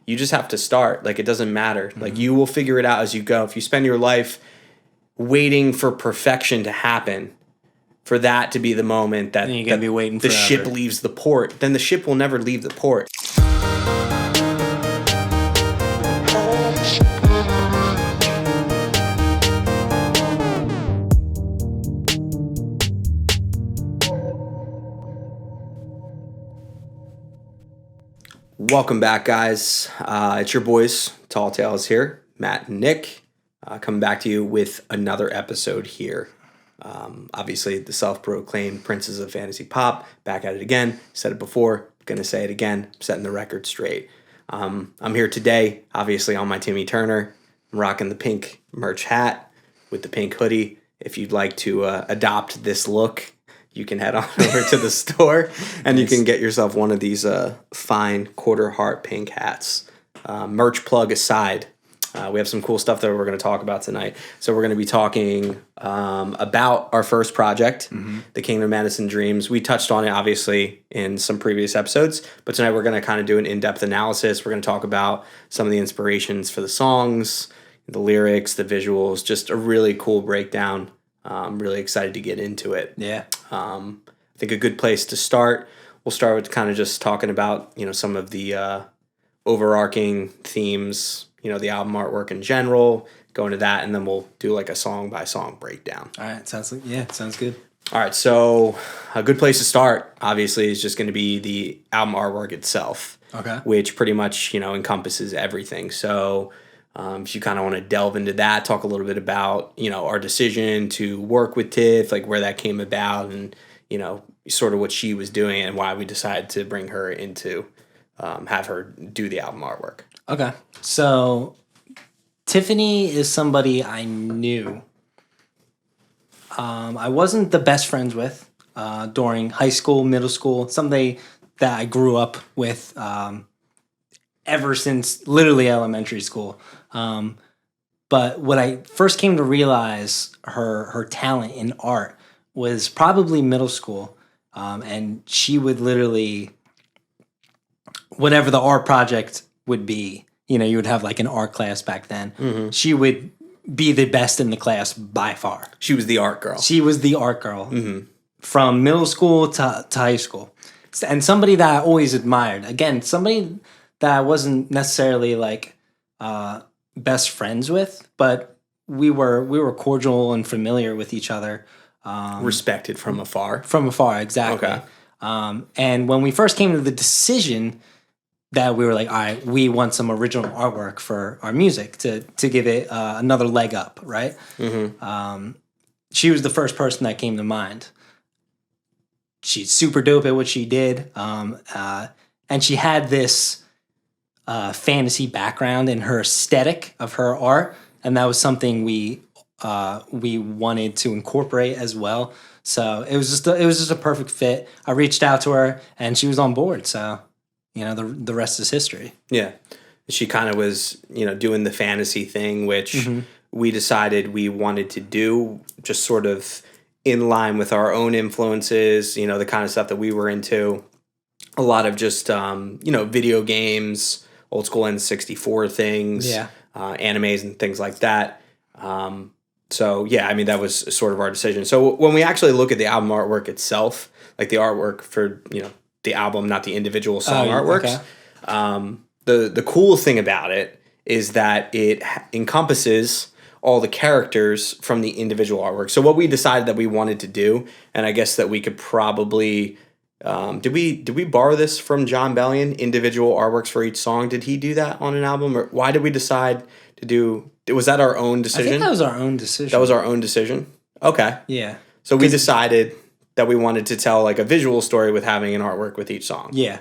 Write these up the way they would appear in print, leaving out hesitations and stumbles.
you just have to start. Like, it doesn't matter. Like, you will figure it out as you go. If you spend your life waiting for perfection to happen, for that to be the moment that, you're gonna be waiting the forever. ship leaves the port, then the ship will never leave the port. Welcome back, guys. It's your boys, Tall Taels here, Matt and Nick, coming back to you with another episode here. Obviously, the self-proclaimed princes of fantasy pop, back at it again. Said it before, gonna say it again, setting the record straight. I'm here today, obviously on my Timmy Turner. I'm rocking the pink merch hat with the pink hoodie. If you'd like to adopt this look, you can head on over to the store and you can get yourself one of these fine quarter heart pink hats. Merch plug aside, we have some cool stuff that we're going to talk about tonight. So we're going to be talking about our first project, the Kingdom of Madison Dreams. We touched on it, obviously, in some previous episodes, but tonight we're going to kind of do an in-depth analysis. We're going to talk about some of the inspirations for the songs, the lyrics, the visuals, just a really cool breakdown. I'm really excited to get into it. Yeah. I think a good place to start, we'll start with kind of just talking about, some of the overarching themes, the album artwork in general, go into that, and then we'll do like a song by song breakdown. All right. Sounds good. All right. So a good place to start, obviously, is just going to be the album artwork itself. Okay. Which pretty much, encompasses everything. So if you kind of want to delve into that, talk a little bit about, our decision to work with Tiff, like where that came about and, sort of what she was doing and why we decided to bring her into, have her do the album artwork. Okay. So Tiffany is somebody I knew. I wasn't the best friends with during high school, middle school, somebody that I grew up with ever since literally elementary school. But what I first came to realize her talent in art was probably middle school. And she would literally, whatever the art project would be, you would have like an art class back then. Mm-hmm. She would be the best in the class by far. She was the art girl. She was the art girl from middle school to high school. And somebody that I always admired. Again, somebody that I wasn't necessarily like best friends with, but we were cordial and familiar with each other. Respected from afar. From afar, exactly. Okay. And when we first came to the decision that we were like, all right, we want some original artwork for our music to give it another leg up, right? Mm-hmm. She was the first person that came to mind. She's super dope at what she did. And she had this fantasy background in her aesthetic of her art, and that was something we wanted to incorporate as well. So it was just a perfect fit. I reached out to her, and she was on board. So the rest is history. Yeah, she kind of was doing the fantasy thing, which we decided we wanted to do, just sort of in line with our own influences. The kind of stuff that we were into. A lot of just video games, old school N64 things, animes and things like that. So yeah, I mean, that was sort of our decision. So when we actually look at the album artwork itself, like the artwork for, the album, not the individual song artworks, the cool thing about it is that it encompasses all the characters from the individual artwork. So what we decided that we wanted to do, and I guess that we could probably... did we borrow this from John Bellion, individual artworks for each song? Did he do that on an album? Or why did we decide to do... Was that our own decision? I think that was our own decision. That was our own decision? Okay. Yeah. So we decided that we wanted to tell like a visual story with having an artwork with each song. Yeah.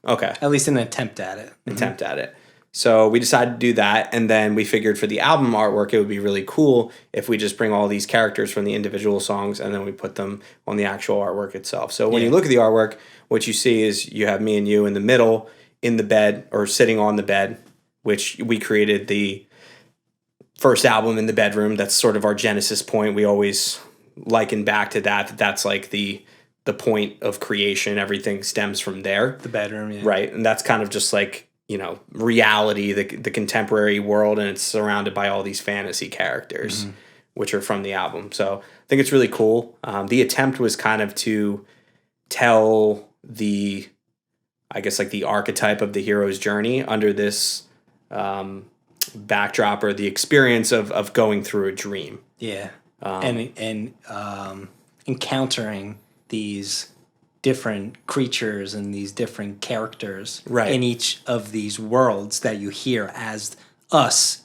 Okay. At least an attempt at it. So we decided to do that, and then we figured for the album artwork, it would be really cool if we just bring all these characters from the individual songs, and then we put them on the actual artwork itself. So when you look at the artwork, what you see is you have me and you in the middle, in the bed, or sitting on the bed, which we created the first album in the bedroom. That's sort of our genesis point. We always liken back to that. That's like the point of creation. Everything stems from there. The bedroom, yeah. Right. And that's kind of just like, reality, the contemporary world, and it's surrounded by all these fantasy characters, which are from the album. So I think it's really cool. The attempt was kind of to tell the archetype of the hero's journey under this backdrop, or the experience of going through a dream. Yeah. And encountering these different creatures and these different characters in each of these worlds that you hear as us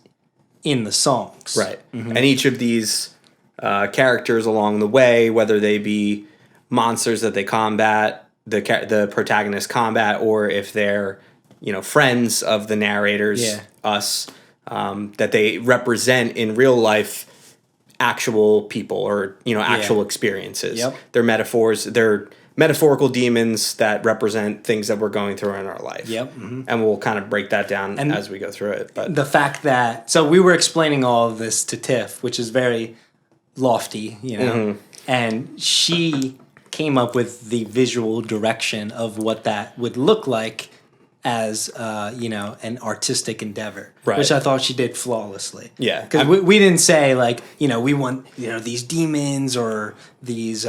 in the songs. Right. And each of these characters along the way, whether they be monsters that they combat, the protagonist combat, or if they're, friends of the narrators, us, that they represent in real life actual people, or, actual experiences. Yep. They're metaphors. They're metaphorical demons that represent things that we're going through in our life. Yep. And we'll kind of break that down as we go through it. But the fact that, so we were explaining all of this to Tiff, which is very lofty, and she came up with the visual direction of what that would look like as, an artistic endeavor, which I thought she did flawlessly. Yeah. Because we didn't say, like, we want, these demons or these,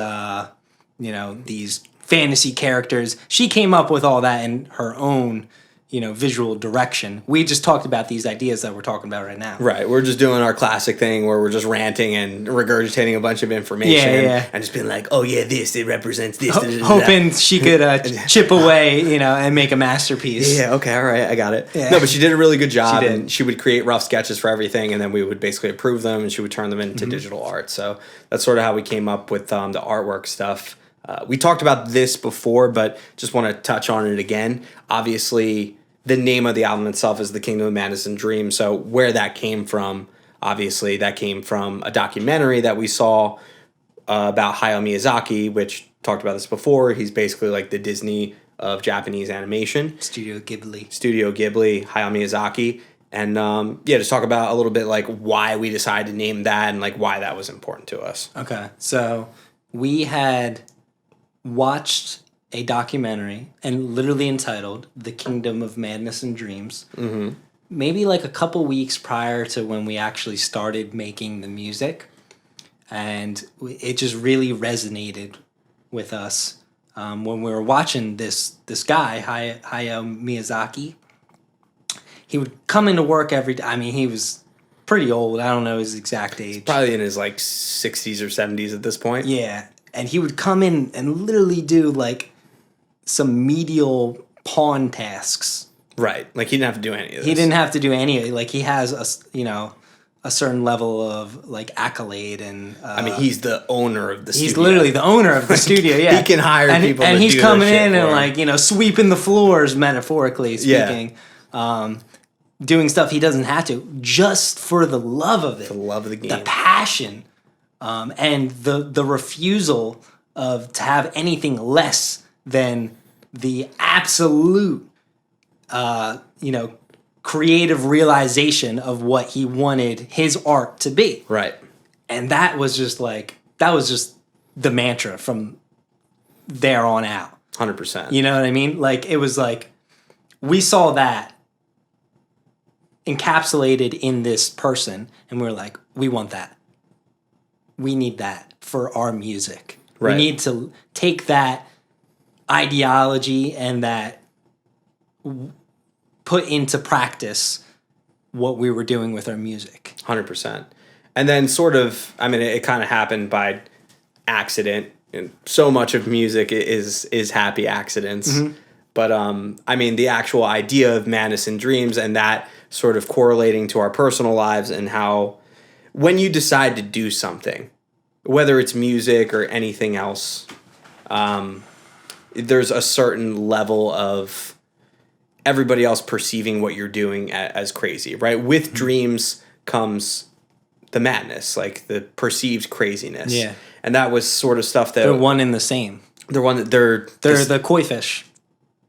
these fantasy characters. She came up with all that in her own, visual direction. We just talked about these ideas that we're talking about right now. Right. We're just doing our classic thing where we're just ranting and regurgitating a bunch of information and just being like, oh, yeah, it represents this. Hoping she could chip away, and make a masterpiece. Yeah, okay, all right, I got it. Yeah. No, but she did a really good job. She did. And she would create rough sketches for everything, and then we would basically approve them, and she would turn them into digital art. So that's sort of how we came up with the artwork stuff. We talked about this before, but just want to touch on it again. Obviously, the name of the album itself is The Kingdom of Madness and Dream. So where that came from, obviously, that came from a documentary that we saw about Hayao Miyazaki, which talked about this before. He's basically like the Disney of Japanese animation. Studio Ghibli, Hayao Miyazaki. And just talk about a little bit like why we decided to name that and like why that was important to us. Okay, so we had watched a documentary and literally entitled The Kingdom of Madness and Dreams. Maybe like a couple weeks prior to when we actually started making the music. And it just really resonated with us when we were watching this guy, Hayao Miyazaki. He would come into work every day. I mean, he was pretty old. I don't know his exact age. Probably in his like 60s or 70s at this point. Yeah. And he would come in and literally do like some medial pawn tasks. Right. Like he didn't have to do any of this. He didn't have to do any of it. Like he has a certain level of like accolade and I mean, he's the owner of the studio. He's literally the owner of the studio, yeah. He can hire people and to he's do coming their shit in and for him. like, sweeping the floors, metaphorically speaking. Doing stuff he doesn't have to, just for the love of it. For the love of the game. The passion. And the refusal to have anything less than the absolute, creative realization of what he wanted his art to be. Right. And that was just the mantra from there on out. 100%. You know what I mean? Like, it was like, we saw that encapsulated in this person, and we were like, we want that. We need that for our music. Right. We need to take that ideology and that put into practice what we were doing with our music. 100%. And then sort of, I mean, it kind of happened by accident. And so much of music is happy accidents. Mm-hmm. But, I mean, the actual idea of Madness and Dreams and that sort of correlating to our personal lives and how when you decide to do something, whether it's music or anything else, there's a certain level of everybody else perceiving what you're doing as crazy, right? With dreams comes the madness, like the perceived craziness. Yeah. And that was sort of stuff that... They're one and the same. They're the koi fish.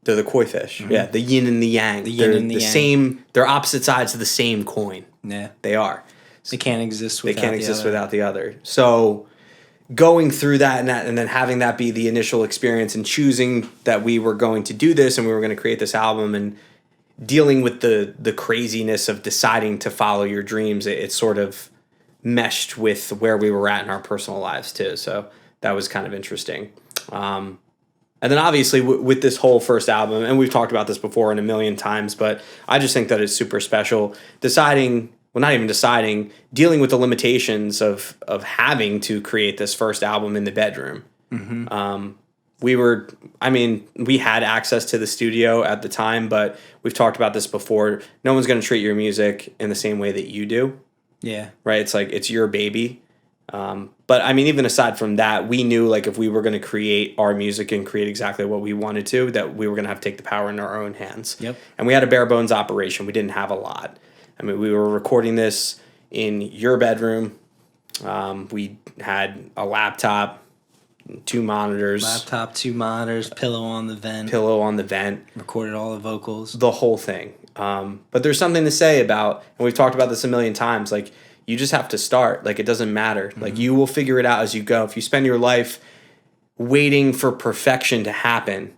They're the koi fish. Mm-hmm. Yeah, the yin and the yang. They're the yang. Same. They're opposite sides of the same coin. Yeah. They are. They can't exist without the other. So going through that and then having that be the initial experience and choosing that we were going to do this and we were going to create this album, and dealing with the craziness of deciding to follow your dreams, it sort of meshed with where we were at in our personal lives too. So that was kind of interesting. And then obviously with this whole first album, and we've talked about this before in a million times, but I just think that it's super special. Not even deciding, dealing with the limitations of having to create this first album in the bedroom. Mm-hmm. We had access to the studio at the time, but we've talked about this before. No one's going to treat your music in the same way that you do. Yeah. Right? It's like, it's your baby. But I mean, even aside from that, we knew like if we were going to create our music and create exactly what we wanted to, that we were going to have to take the power in our own hands. Yep. And we had a bare bones operation. We didn't have a lot. I mean, we were recording this in your bedroom. We had a laptop, 2 monitors. Pillow on the vent. Recorded all the vocals. The whole thing. But there's something to say about, and we've talked about this a million times, like, you just have to start. Like, it doesn't matter. Mm-hmm. Like, you will figure it out as you go. If you spend your life waiting for perfection to happen,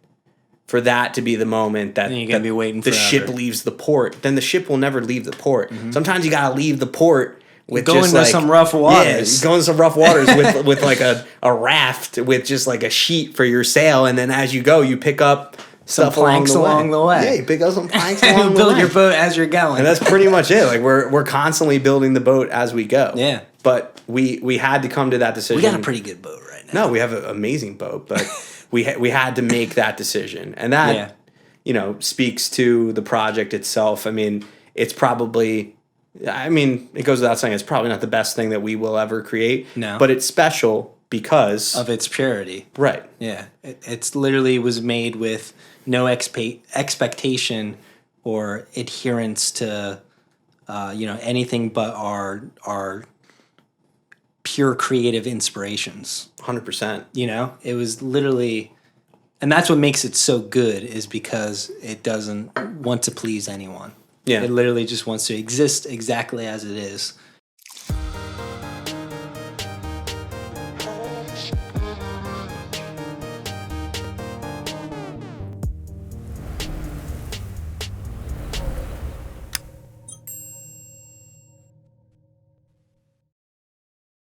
for that to be the moment that you're gonna be waiting the forever. Ship leaves the port, then the ship will never leave the port. Mm-hmm. Sometimes you gotta leave the port with going just to like some rough waters. Yeah, going to some rough waters with like a raft with just like a sheet for your sail, and then as you go, you pick up some planks along the way. Yeah, you pick up some planks along the way. Build your boat as you're going. And that's pretty much it. Like we're constantly building the boat as we go. Yeah. But we had to come to that decision. We got a pretty good boat right now. No, we have an amazing boat, but we had to make that decision. And that speaks to the project itself. I mean, it's probably it goes without saying it's probably not the best thing that we will ever create. No. But it's special because of its purity. Right. Yeah. It's literally was made with no expectation or adherence to anything but our pure creative inspirations. 100%. It was literally, and that's what makes it so good, is because it doesn't want to please anyone. Yeah. It literally just wants to exist exactly as it is.